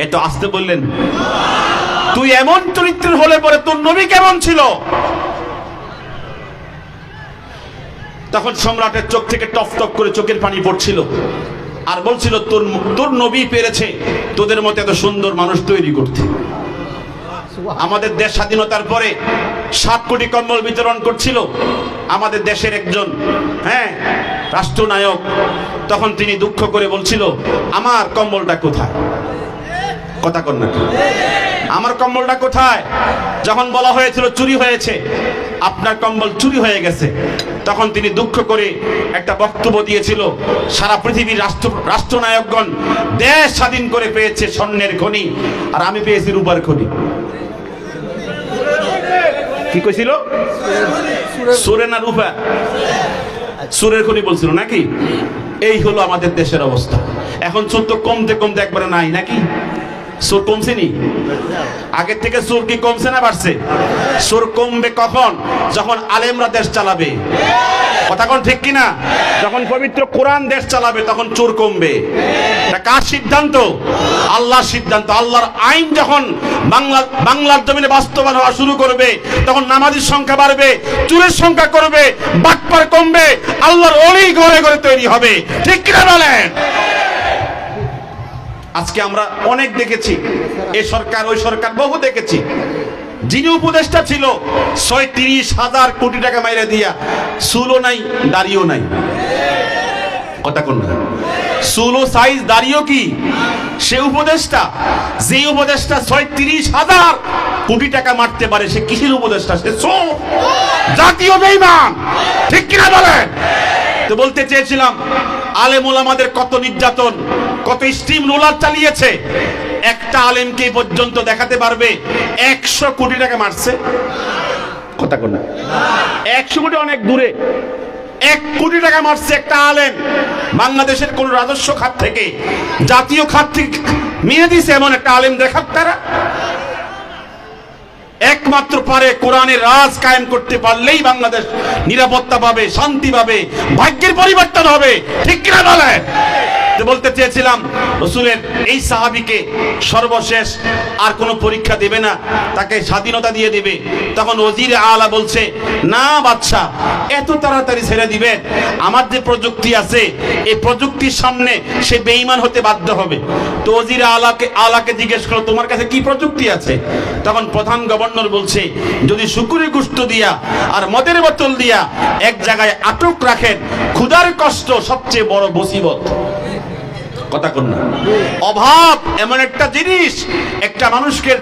এত আসতে বললেন। তুই এমন চরিত্রের হলে পরে তোর নবী কেমন ছিল? তখন সম্রাটের চোখ থেকে টপ টপ করে চোখের পানি পড়ছিল আর বলছিল তোর নবী পেরেছে তোদের মতো এত সুন্দর মানুষ তৈরি করতে। আমাদের দেশ স্বাধীনতার পরে 7 কোটি কম্বল বিতরণ করছিল আমাদের দেশের একজন রাষ্ট্রনায়ক। তখন তিনি দুঃখ করে বলছিল, আমার কম্বলটা কোথায়? কথা কন না, আমার কম্বলটা কোথায়? যখন বলা হয়েছিল চুরি হয়েছে, আপনার কম্বল চুরি হয়ে গেছে, তখন তিনি দুঃখ করে একটা বক্তব্য দিয়েছিল, সারা পৃথিবীর রাষ্ট্রনায়কগণ দেশ স্বাধীন করে পেয়েছে স্বর্ণের খনি, আর আমি পেয়েছি রূপার খনি। কি কইছিল? সুরে না রূপা? সুরের খনি বলছিল নাকি? এই হলো আমাদের দেশের অবস্থা। এখন চোর তো কমতে কমতে একবারে নাই নাকি? চোর কমছে নি? আগের থেকে চোর কি কমছে না বাড়ছে? চোর কমবে কখন? যখন আলেমরা দেশ চালাবে। কথা কোন ঠিক কিনা? যখন পবিত্র কোরআন দেশ চালাবে তখন চোর কমবে। এটা কার সিদ্ধান্ত? আল্লাহর সিদ্ধান্ত। আল্লাহর আইন যখন বাংলার জমিনে বাস্তবায়ন হওয়া শুরু করবে তখন নামাজীর সংখ্যা বাড়বে, চোরের সংখ্যা করবে, বাটপার কমবে, আল্লাহর ওলি ঘরে ঘরে তৈরি হবে। ঠিক কিনা বলেন? আজকে আমরা অনেক দেখেছি, এই সরকার ওই সরকার বহু দেখেছি, যিনি উপদেষ্টা ছিল ৩৬,০০০ কোটি টাকা মাইরে দিয়া চুলও নাই দাড়িও নাই। কথা কোন না? চুলও সাইজ দাড়িও কি? সে উপদেষ্টা, যে উপদেষ্টা ৩৬,০০০ কোটি টাকা মারতে পারে, সে কিসের উপদেষ্টা? সে জাতীয় বেঈমান। ঠিক কিনা বলেন? তো বলতে চেয়েছিলাম, আলেম ওলামাদের কত নির্যাতন, কত স্টিম রোলার চালিয়েছে। একটা আলেমকে পর্যন্ত দেখাতে পারবে 100 কোটি টাকা মারছে? কথা কোন না? 100 কোটি অনেক দূরে। 1 কোটি টাকা মারছে একটা আলেম বাংলাদেশের কোন রাজস্ব খাত থেকে, জাতীয় খাত থেকে নিয়ে দিছে এমন একটা আলেম দেখাক তারা। একমাত্র পারে কোরআনের রাজ কায়েম করতে পারলেই বাংলাদেশ নিরাপত্তা পাবে, শান্তি পাবে, ভাগ্যের পরিবর্তন হবে। ঠিক কিনা বলেন? বলতে চেয়েছিলাম, রাসূলের এই সাহাবীকে সর্বশেষ আর কোনো পরীক্ষা দেবে না, তাকে স্বাধীনতা দিয়ে দিবে। তখন ওজির আলা বলছে, না বাদশা, এত তাড়াতাড়ি ছেড়ে দিবেন? আমার যে প্রযুক্তি আছে, এই প্রযুক্তির সামনে সে বেঈমান হতে বাধ্য হবে। তো ওজির আলাকে জিজ্ঞেস করলো, তোমার কাছে কি প্রযুক্তি আছে? তখন প্রধান গভর্নর বলছে, যদি শুকুরের গোশত দিয়া আর মদের বোতল দিয়া এক জায়গায় আটক রাখেন, ক্ষুধার কষ্ট সবচেয়ে বড় মুসিবত। কথা কোন না? অভাব এমন একটা জিনিস, একটা মানুষকে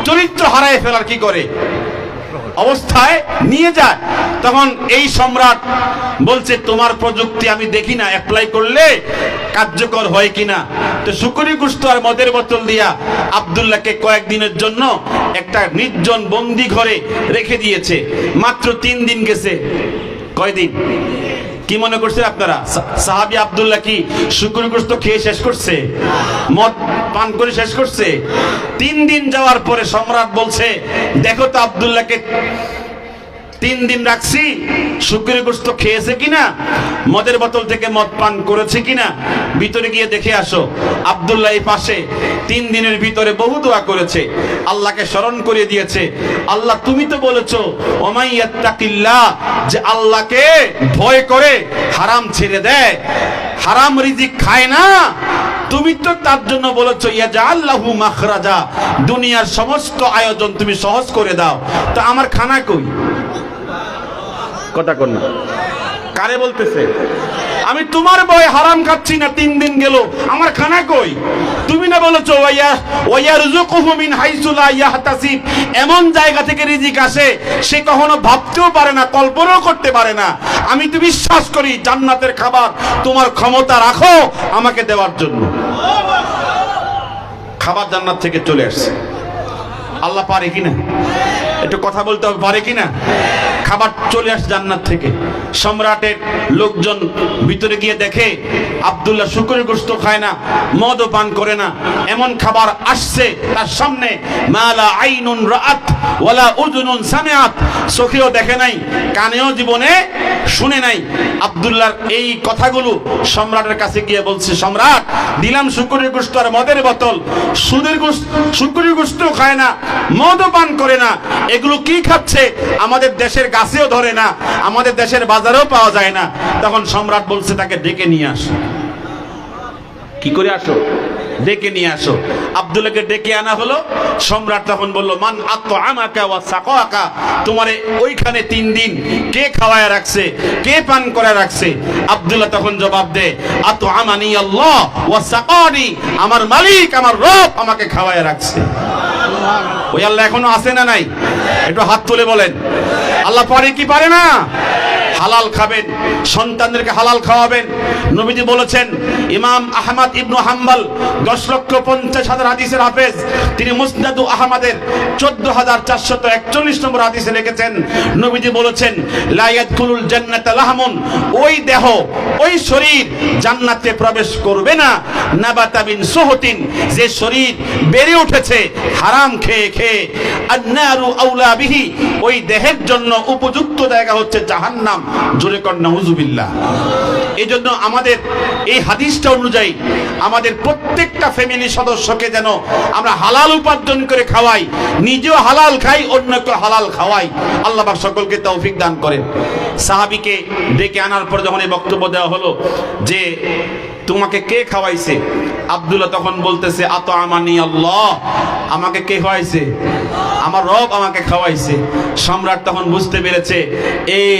চরিত্র হারায় ফেলার কি করে অবস্থায় নিয়ে যায়। তখন এই সম্রাট বলছে, তোমার প্রযুক্তি আমি দেখি না অ্যাপ্লাই করলে কার্যকর হয় কিনা। তো শুকরি গোশত আর মদের বোতল দিয়া আব্দুল্লাহকে কয়েকদিনের জন্য একটা নির্জন বন্দি ঘরে রেখে দিয়েছে। মাত্র 3 দিন গেছে। কয়দিন? কি মনে করছেন আপনারা? সাহাবী আব্দুল্লাহ কি শুকরি গোশত খেয়ে শেষ করছে? মদ পান করে শেষ করছে? 3 দিন যাওয়ার পরে সম্রাট বলছে, দেখো তো আব্দুল্লাহকে 3 দিন রাখছি, শুকরি গোশত খেয়েছে কিনা, মদের বোতল থেকে মদ পান করেছে কিনা, ভিতরে গিয়ে দেখে আসো। আব্দুল্লাহ এই পাশে 3 দিনের ভিতরে বহু দোয়া করেছে, আল্লাহকে স্মরণ করিয়ে দিয়েছে। আল্লাহ তুমি তো বলেছো, ওমাই ইয়াত্তাকিল্লাহ, যে আল্লাহকে ভয় করে হারাম ছেড়ে দেয়, হারাম রিজিক খায় না। তুমি তো তার জন্য বলেছো, ইয়াজআল্লাহু মাখরাজা, দুনিয়ার সমস্ত আয়োজন তুমি সহজ করে দাও। তো আমার খানা কই? কথা কর না। কারে বলতেছে? আমি তোমার ভয়ে হারাম খাচ্ছি না, 3 দিন গেল, আমার খানা কই? তুমি না বলেছো ওয়ায়ারযুকুহু মিন হাইসু লা ইয়াহতাসিব, এমন জায়গা থেকে রিজিক আসে সে কখনো ভাবতেও পারে না, কল্পনাও করতে পারে না। আমি তো বিশ্বাস করি জান্নাতের খাবার তোমার ক্ষমতা রাখো আমাকে দেওয়ার জন্য। খাবার জান্নাত থেকে চলে আসছে। আল্লাহ পারে কিনা? একটু কথা বলতে হবে, পারে কিনা? খাবার চলে আসে জান্নাত থেকে। সম্রাটের লোকজন ভিতরে গিয়ে দেখে আব্দুল্লাহ শুকরের গোশত খায় না, মদও পান করে না, এমন খাবার আসছে তার সামনে, মালা আইনুন রাআত ওয়ালা উযুনুন সামিআত, চোখেও দেখে নাই, কানেও জীবনে শুনে নাই। আব্দুল্লাহর এই কথাগুলো সম্রাটের কাছে গিয়ে বলছে, সম্রাট, দিলাম শুকরের গোশত আর মদের বোতল, শুকরের গোশত খায় না, মদও পান করে না, এগুলো কি খাচ্ছে? আমাদের দেশের গাছেও ধরে না, আমাদের দেশের বাজারেও পাওয়া যায় না। তখন সম্রাট বলছে, তাকে ডেকে নিয়ে আসো। কি করে আসো? ডেকে নিয়ে আসো। আব্দুল্লাহকে ডেকে আনা হলো। সম্রাট তখন বলল, মান আতআমাকা ওয়া সাকাকা, তোমারে ওইখানে 3 দিন কে খাওয়ায় রাখছে, কে পান করে রাখছে? আব্দুল্লাহ তখন জবাব দেয়, আতআমানি আল্লাহ ওয়া সাকানি, আমার মালিক, আমার রব আমাকে খাওয়ায় রাখছে। ওই আল্লাহ এখনো আছে না নাই? একটু হাত তুলে বলেন, আল্লাহ পারে কি পারে না? হালাল খাবেন, সন্তানদেরকে হালাল খাওয়াবেন। নবীজি বলেছেন, ইমাম আহমদ ইবনে হাম্বল 10,50,000 হাদিসের হাফেজ, তিনি মুসনাদু আহমদের 14,441 নম্বর হাদিসে লিখেছেন, নবীজি বলেছেন, লা ইয়াদখুলুল জান্নাতা লাহমুন, ওই দেহ, ওই শরীর জান্নাতে প্রবেশ করবে না, নাবাতা বিন সুহতিন, যে শরীর বেড়ে উঠেছে হারাম খেয়ে খেয়ে, আন-নারু আউলা বিহি, ওই দেহের জন্য উপযুক্ত জায়গা হচ্ছে জাহান্নাম। জোরে কর নাউযুবিল্লাহ। এই জন্য আমাদের এই হাদিসটা অনুযায়ী আমাদের প্রত্যেকটা ফ্যামিলি সদস্যকে যেন আমরা হালাল উপার্জন করে খাওয়াই, নিজেও হালাল খাই, অন্যকে হালাল খাওয়াই। আল্লাহ পাক সকলকে তৌফিক দান করেন। সাহাবীকে ডেকে আনার পর যখন এই বক্তব্য দেওয়া হলো যে তোমাকে কে খাওয়াইছে, আব্দুল্লাহ তখন বলতেছে, আতআমানি আল্লাহ, আমাকে কে খাওয়াইছে? আমার রব আমাকে খাওয়াইছে। সম্রাট তখন বুঝতে পেরেছে এই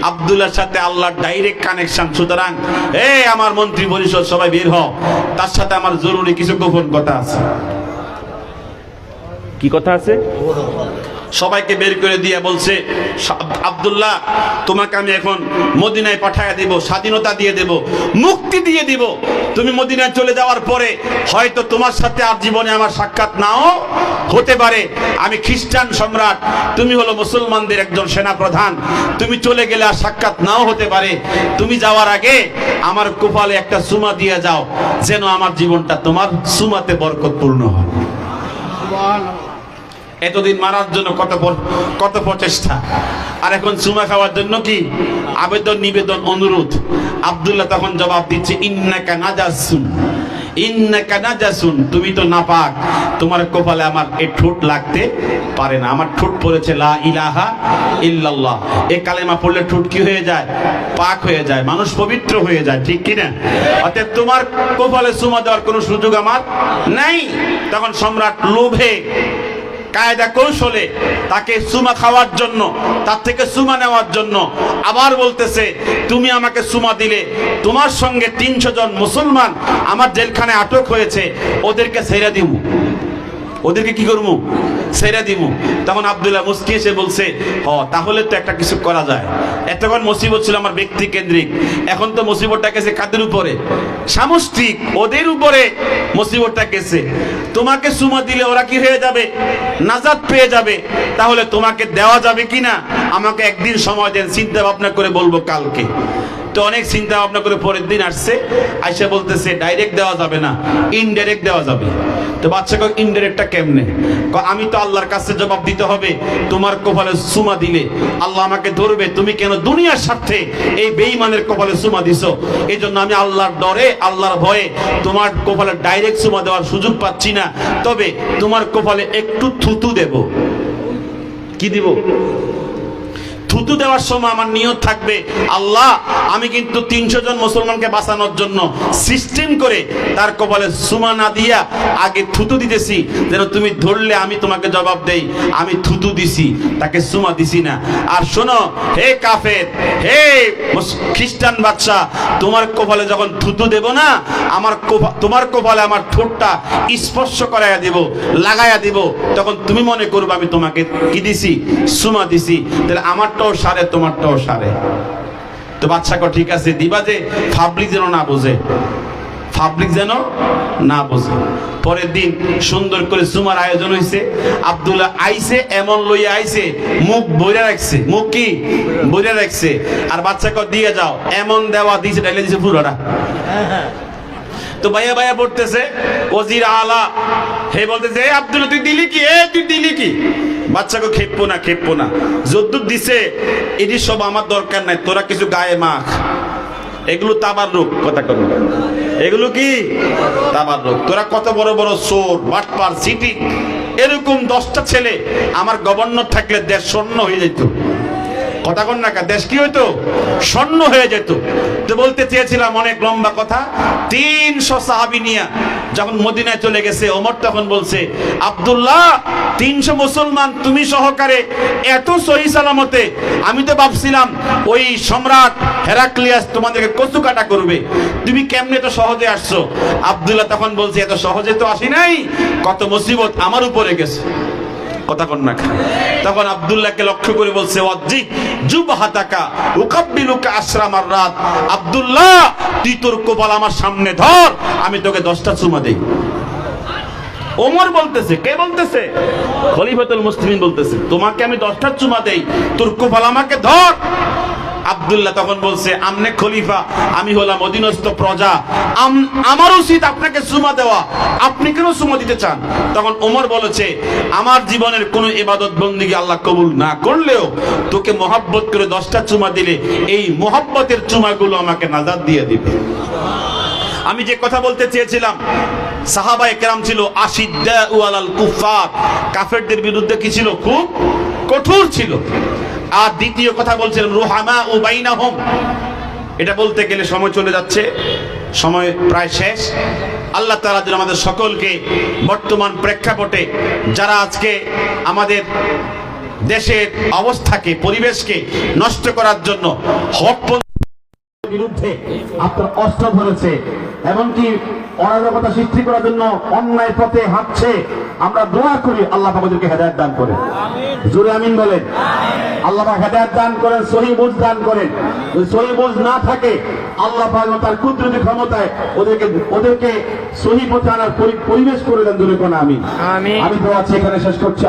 আব্দুল্লাহর সাথে আল্লাহর ডাইরেক্ট কানেকশন। সুতরাং আমার মন্ত্রী পরিষদ সবাই বের হও, তার সাথে আমার জরুরি কিছু গোপন কথা আছে। কি কথা আছে? সবাইকে বের করে দিয়ে বলছে, আব্দুল্লাহ, তোমাকে আমি এখন মদিনায় পাঠায় দিব, স্বাধীনতা দিয়ে দেব, মুক্তি দিয়ে দিব। তুমি মদিনায় চলে যাওয়ার পরে হয়তো তোমার সাথে আর জীবনে আমার সাক্ষাৎ নাও হতে পারে। আমি খ্রিস্টান সম্রাট, তুমি হলো মুসলমানদের একজন সেনা প্রধান, তুমি চলে গেলে আর সাক্ষাৎ নাও হতে পারে। তুমি যাওয়ার আগে আমার কপালে একটা সুমা দিয়ে যাও, যেন আমার জীবনটা তোমার সুমাতে বরকতপূর্ণ হয়। এতদিন মারার জন্য কত প্রচেষ্টা, আর এখন চুমা খাওয়ার জন্য কি আবেদন, নিবেদন, অনুরোধ। আব্দুল্লাহ তখন জবাব দিচ্ছে, ইন্নাকা নাজাসুন, ইন্নাকা নাজাসুন, তুমি তো নাপাক, তোমার কপালে আমার এই ঠোঁট লাগতে পারে না। আমার ঠোঁট পড়েছে লা ইলাহা ইল্লাল্লাহ, এই কালেমা পড়লে ঠোঁট কি হয়ে যায়? পাক হয়ে যায়, মানুষ পবিত্র হয়ে যায়, ঠিক কিনা? অতএব তোমার কপালে চুমা দেওয়ার কোনো সুযোগ আমার নাই। তখন সম্রাট লোভে কায়দা কৌশলে তাকে সুমা খাওয়ার জন্য, তার থেকে সুমা নেওয়ার জন্য আবার বলতেছে, তুমি আমাকে সুমা দিলে তোমার সঙ্গে 300 জন মুসলমান আমার জেলখানে আটক হয়েছে, ওদেরকে ছেড়ে দিব। ওদেরকে কি করবো? ছেড়ে দিব। তখন আব্দুল্লাহ মুস্কি এসে বলছে, তাহলে তো একটা কিছু করা যায়। এতক্ষণ মুসিবত ছিল আমার ব্যক্তি কেন্দ্রিক, এখন তো মুসিবতটা গেছে কাদের উপরে? সামষ্টিক, ওদের উপরে মুসিবতটা গেছে। তোমাকে সুমা দিলে ওরা কি হয়ে যাবে? নাজাত পেয়ে যাবে। তাহলে তোমাকে দেওয়া যাবে কিনা আমাকে একদিন সময় দেন, চিন্তা ভাবনা করে বলবো কালকে। তো অনেক চিন্তা ভাবনা করে পরের দিন আসছে, আইসা বলতেছে ডাইরেক্ট দেওয়া যাবে না, ইনডাইরেক্ট দেওয়া যাবে। তো বাচ্চাকে ইনডাইরেক্টটা কেমনে? আমি তো আল্লাহর কাছে জবাব দিতে হবে, তোমার কপালে সুমা দিলে আল্লাহ আমাকে ধরবে, তুমি কেন দুনিয়ার স্বার্থে এই বেঈমানের কপালে সুমা দিছো। এই জন্য আমি আল্লাহর ডরে, আল্লাহর ভয়ে তোমার কপালে ডাইরেক্ট সুমা দেওয়ার সুযোগ পাচ্ছি না, তবে তোমার কপালে একটু থুতু দেব। কি দিব? থুতু দেওয়ার সময় আমার নিয়ত থাকবে, আল্লাহ আমি কিন্তু 300 জন মুসলমানকে বাঁচানোর জন্য সিস্টেম করে তার কপালে সুমা না দিয়া আগে থুতু দিতেছি, যেন তুমি ধরলে আমি তোমাকে জবাব দেই আমি থুতু দিছি, তাকে সুমা দিছি না। আর শোনো হে কাফের, হে খ্রিস্টান বাদশা, তোমার কপালে যখন থুতু দেব না, তোমার কপালে আমার ঠোঁটটা স্পর্শ করাইয়া দিব, লাগাইয়া দিব, তখন তুমি মনে করবে আমি তোমাকে কি দিছি? সুমা দিছি। তাহলে আমারটাও সারে, তোমারটাও সারে। তো বাচ্চা কো ঠিক আছে দিবা, যে পাবলিক যেন না বোঝে, পাবলিক যেন না বোঝে। পরের দিন সুন্দর করে জুমার আয়োজন হয়েছে। আব্দুল্লাহ আইছে, এমন লইয়া আইছে, মুখ বইরা রাখছে, মুখ কি বইরা রাখছে, আর বাচ্চাকে দিয়ে যাও এমন দেওয়া দিয়েছে, ডাইলে দিয়েছে পুরোটা। তো ভাইয়া ভাইয়া পড়তেছে, ওজির আলা হে বলতেছে, এ আব্দুল্লাহ তুই দিলি কি, এ তুই দিলি কি? বাচ্চাকে খেপবো না, যদ্দুর দিছে এটি সব আমার দরকার নাই, তোরা কিছু গায়ে মাখ। এগুলো তাবার রোগ, কথা কবি, এগুলো কি তাবার রোগ। তোরা কত বড় বড় চোর, বাটপার, সিটি, এরকম 10টা ছেলে আমার গভর্নর থাকলে দেশ স্বর্ণ হয়ে যেত। কথা কন না, দেশ কি হইতো? স্বর্ণ হয়ে যেত। তো বলতে চেয়েছিলাম অনেক লম্বা কথা। 300 সাহাবী নিয়ে যখন মদিনায় চলে গেছে, ওমর তখন বলছে, আব্দুল্লাহ 300 মুসলমান তুমি সহকারে এত সহি সালামতে, আমি তো ভাবছিলাম ওই সম্রাট হেরাক্লিয়াস তোমাদেরকে কচু কাটা করবে, তুমি কেমনে এত সহজে আসছো? আব্দুল্লাহ তখন বলছে, এত সহজে তো আসি নাই, কত মুসিবত আমার উপরে গেছে। কথা কন না। তখন আব্দুল্লাহকে লক্ষ্য করে বলছে, ওয়াজি জুবহাতাকা উকাব্বিলুকা আশরা মাররাত, আব্দুল্লাহ তুই তোর কপাল আমার সামনে ধর, আমি তোকে 10টা চুমা দেই। ওমর বলতেছে, কে বলতেছে? খলিফাতুল মুসলিমিন বলতেছে, তোমাকে আমি 10টা চুমা দেই, তোর কপাল আমাকে ধর। আব্দুল্লাহ তখন বলছে, আমনে খলিফা, আমি হলাম অধীনস্থ প্রজা, আমার উচিত আপনাকে চুমা দেওয়া, আপনি কেন চুমা দিতে চান? তখন ওমর বলেছে, আমার জীবনের কোন ইবাদত বন্দেগী আল্লাহ কবুল না করলেও তোকে মহব্বত করে 10টা চুমা দিলে এই মহব্বতের চুমাগুলো আমাকে নাজাত দিয়ে দিবে। আমি যে কথা বলতে চেয়েছিলাম, সাহাবায়ে কেরাম ছিল আশিদ্দাউ আলাল কুফার, কাফেরদের বিরুদ্ধে কি ছিল? খুব কঠোর ছিল। আর দ্বিতীয় কথা বলছিলাম রুহামা ও বাইনাহুম, এটা বলতে গেলে সময় চলে যাচ্ছে, সময় প্রায় শেষ। আল্লাহ তাআলা যেন আমাদের সকলকে বর্তমান প্রেক্ষাপটে যারা আজকে আমাদের দেশের অবস্থাকে, পরিবেশকে নষ্ট করার জন্য হক বিরুদ্ধে আপনার অস্ত্র ধরেছে, এমনকি অরাজকতা সৃষ্টি করার জন্য অন্যায় পথে হাঁটছে, আমরা দোয়া করি আল্লাহ পাক ওদেরকে হেদায়েত দান করেন। জোরে আমিন বলেন। আল্লাহ পাক হেদায়েত দান করেন, সহিহ বুঝ দান করেন। যদি সহিহ বুঝ না থাকে, আল্লাহ পাক তার কুদরতি ক্ষমতায় ওদেরকে সহিহ পথে আনার পরিবেশ করে দেন। জোরে কোন আমিন। আমি দোয়া এখানে শেষ করছি।